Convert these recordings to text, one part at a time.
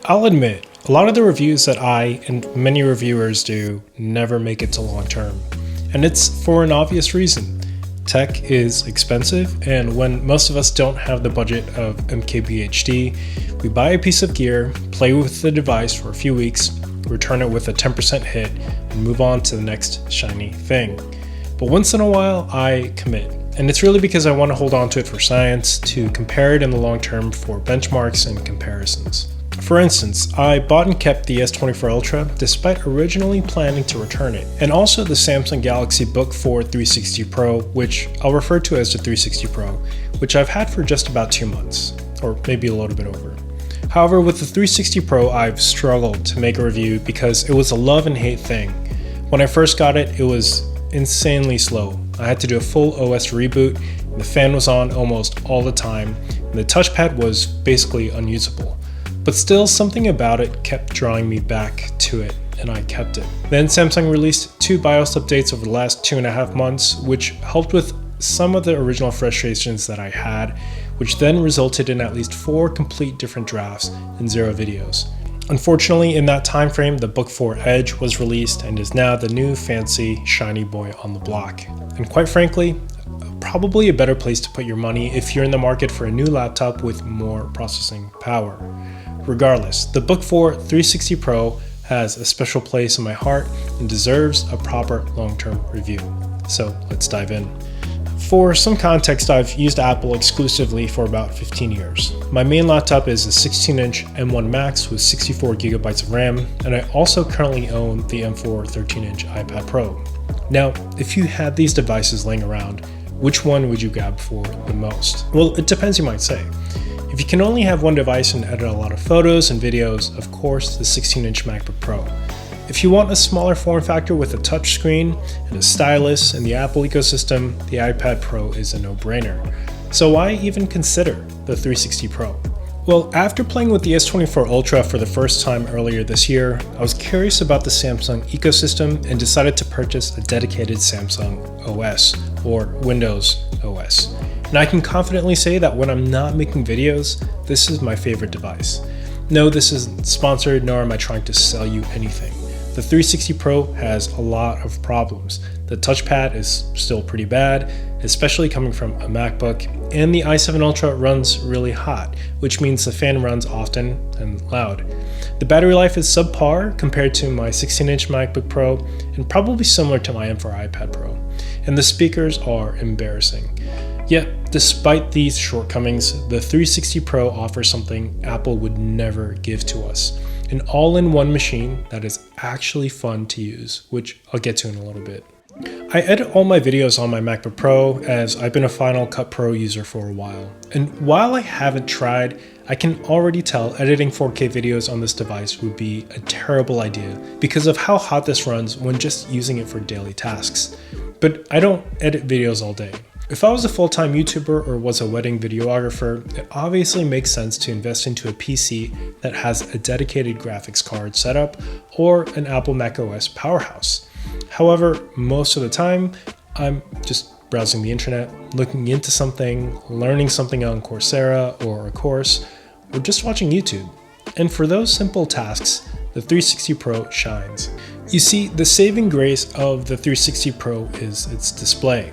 I'll admit, a lot of the reviews that I and many reviewers do never make it to long term. And it's for an obvious reason. Tech is expensive, and when most of us don't have the budget of MKBHD, we buy a piece of gear, play with the device for a few weeks, return it with a 10% hit, and move on to the next shiny thing. But once in a while, I commit. And it's really because I want to hold on to it for science, to compare it in the long term for benchmarks and comparisons. For instance, I bought and kept the S24 Ultra despite originally planning to return it, and also the Samsung Galaxy Book4 360 Pro, which I'll refer to as the 360 Pro, which I've had for just about 2 months, or maybe a little bit over. However, with the 360 Pro, I've struggled to make a review because it was a love and hate thing. When I first got it, it was insanely slow. I had to do a full OS reboot, and the fan was on almost all the time, and the touchpad was basically unusable. But still, something about it kept drawing me back to it, and I kept it. Then Samsung released 2 BIOS updates over the last 2.5 months, which helped with some of the original frustrations that I had, which then resulted in at least 4 complete different drafts and 0 videos. Unfortunately, in that time frame, the Book4 Edge was released and is now the new fancy shiny boy on the block. And quite frankly, probably a better place to put your money if you're in the market for a new laptop with more processing power. Regardless, the Book4 360 Pro has a special place in my heart and deserves a proper long-term review. So let's dive in. For some context, I've used Apple exclusively for about 15 years. My main laptop is a 16-inch M1 Max with 64 gigabytes of RAM, and I also currently own the M4 13-inch iPad Pro. Now, if you had these devices laying around, which one would you grab for the most? Well, it depends, you might say. If you can only have one device and edit a lot of photos and videos, of course, the 16-inch MacBook Pro. If you want a smaller form factor with a touchscreen and a stylus and the Apple ecosystem, the iPad Pro is a no-brainer. So why even consider the 360 Pro? Well, after playing with the S24 Ultra for the first time earlier this year, I was curious about the Samsung ecosystem and decided to purchase a dedicated Samsung OS, or Windows OS. And I can confidently say that when I'm not making videos, this is my favorite device. No, this isn't sponsored, nor am I trying to sell you anything. The 360 Pro has a lot of problems. The touchpad is still pretty bad, especially coming from a MacBook, and the i7 Ultra runs really hot, which means the fan runs often and loud. The battery life is subpar compared to my 16-inch MacBook Pro, and probably similar to my M4 iPad Pro. And the speakers are embarrassing. Yet, despite these shortcomings, the 360 Pro offers something Apple would never give to us. An all-in-one machine that is actually fun to use, which I'll get to in a little bit. I edit all my videos on my MacBook Pro as I've been a Final Cut Pro user for a while. And while I haven't tried, I can already tell editing 4K videos on this device would be a terrible idea because of how hot this runs when just using it for daily tasks. But I don't edit videos all day. If I was a full-time YouTuber or was a wedding videographer, it obviously makes sense to invest into a PC that has a dedicated graphics card setup or an Apple macOS powerhouse. However, most of the time, I'm just browsing the internet, looking into something, learning something on Coursera or a course, or just watching YouTube. And for those simple tasks, the 360 Pro shines. You see, the saving grace of the 360 Pro is its display.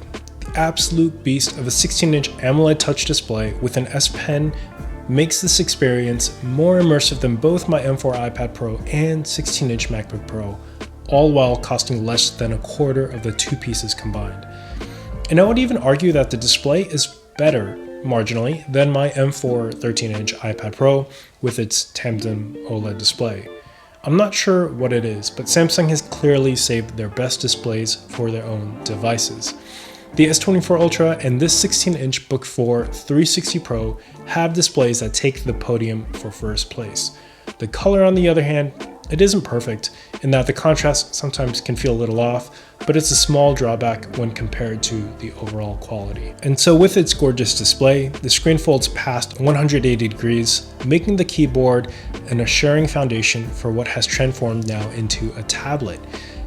Absolute beast of a 16-inch AMOLED touch display with an S Pen makes this experience more immersive than both my M4 iPad Pro and 16-inch MacBook Pro, all while costing less than a quarter of the 2 pieces combined. And I would even argue that the display is better, marginally, than my M4 13-inch iPad Pro with its tandem OLED display. I'm not sure what it is, but Samsung has clearly saved their best displays for their own devices. The S24 Ultra and this 16-inch Book4 360 Pro have displays that take the podium for first place. The color, on the other hand, it isn't perfect in that the contrast sometimes can feel a little off, but it's a small drawback when compared to the overall quality. And so with its gorgeous display, the screen folds past 180 degrees, making the keyboard an assuring foundation for what has transformed now into a tablet.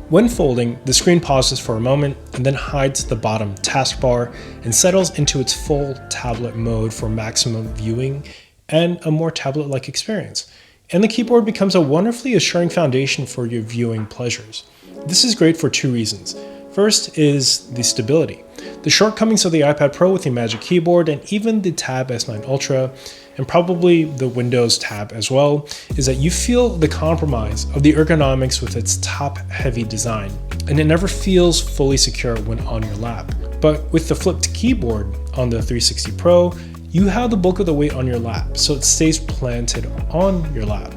When folding, the screen pauses for a moment and then hides the bottom taskbar and settles into its full tablet mode for maximum viewing and a more tablet-like experience. And the keyboard becomes a wonderfully assuring foundation for your viewing pleasures. This is great for two reasons. First is the stability. The shortcomings of the iPad Pro with the Magic Keyboard and even the Tab S9 Ultra, and probably the Windows Tab as well, is that you feel the compromise of the ergonomics with its top-heavy design, and it never feels fully secure when on your lap. But with the flipped keyboard on the 360 Pro, you have the bulk of the weight on your lap, so it stays planted on your lap.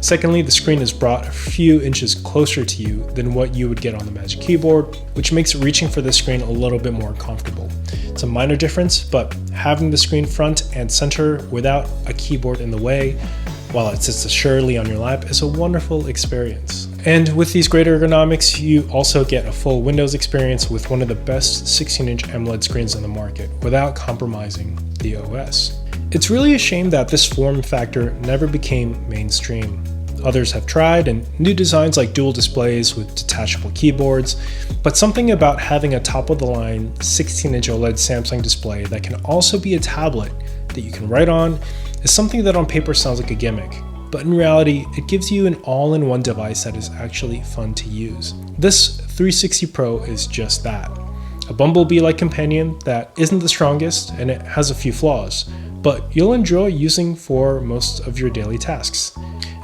Secondly, the screen is brought a few inches closer to you than what you would get on the Magic Keyboard, which makes reaching for the screen a little bit more comfortable. It's a minor difference, but having the screen front and center without a keyboard in the way, while it sits assuredly on your lap, is a wonderful experience. And with these great ergonomics, you also get a full Windows experience with one of the best 16-inch AMOLED screens on the market without compromising the OS. It's really a shame that this form factor never became mainstream. Others have tried, and new designs like dual displays with detachable keyboards, but something about having a top-of-the-line 16-inch OLED Samsung display that can also be a tablet that you can write on is something that on paper sounds like a gimmick, but in reality, it gives you an all-in-one device that is actually fun to use. This 360 Pro is just that. A Bumblebee-like companion that isn't the strongest and it has a few flaws, but you'll enjoy using for most of your daily tasks.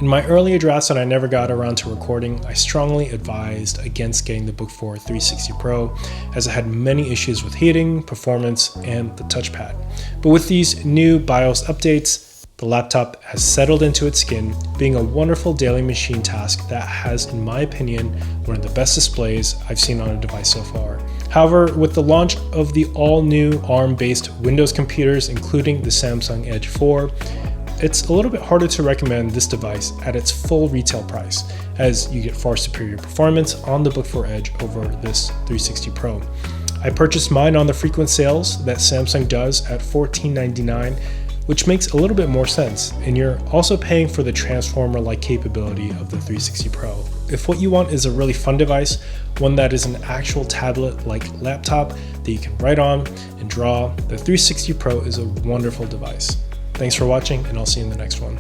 In my earlier drafts that I never got around to recording, I strongly advised against getting the Book4 360 Pro as it had many issues with heating, performance, and the touchpad. But with these new BIOS updates, the laptop has settled into its skin, being a wonderful daily machine task that has, in my opinion, one of the best displays I've seen on a device so far. However, with the launch of the all-new ARM-based Windows computers, including the Samsung Edge 4, it's a little bit harder to recommend this device at its full retail price, as you get far superior performance on the Book4 Edge over this 360 Pro. I purchased mine on the frequent sales that Samsung does at $14.99, which makes a little bit more sense, and you're also paying for the transformer-like capability of the 360 Pro. If what you want is a really fun device, one that is an actual tablet-like laptop that you can write on and draw, the 360 Pro is a wonderful device. Thanks for watching, and I'll see you in the next one.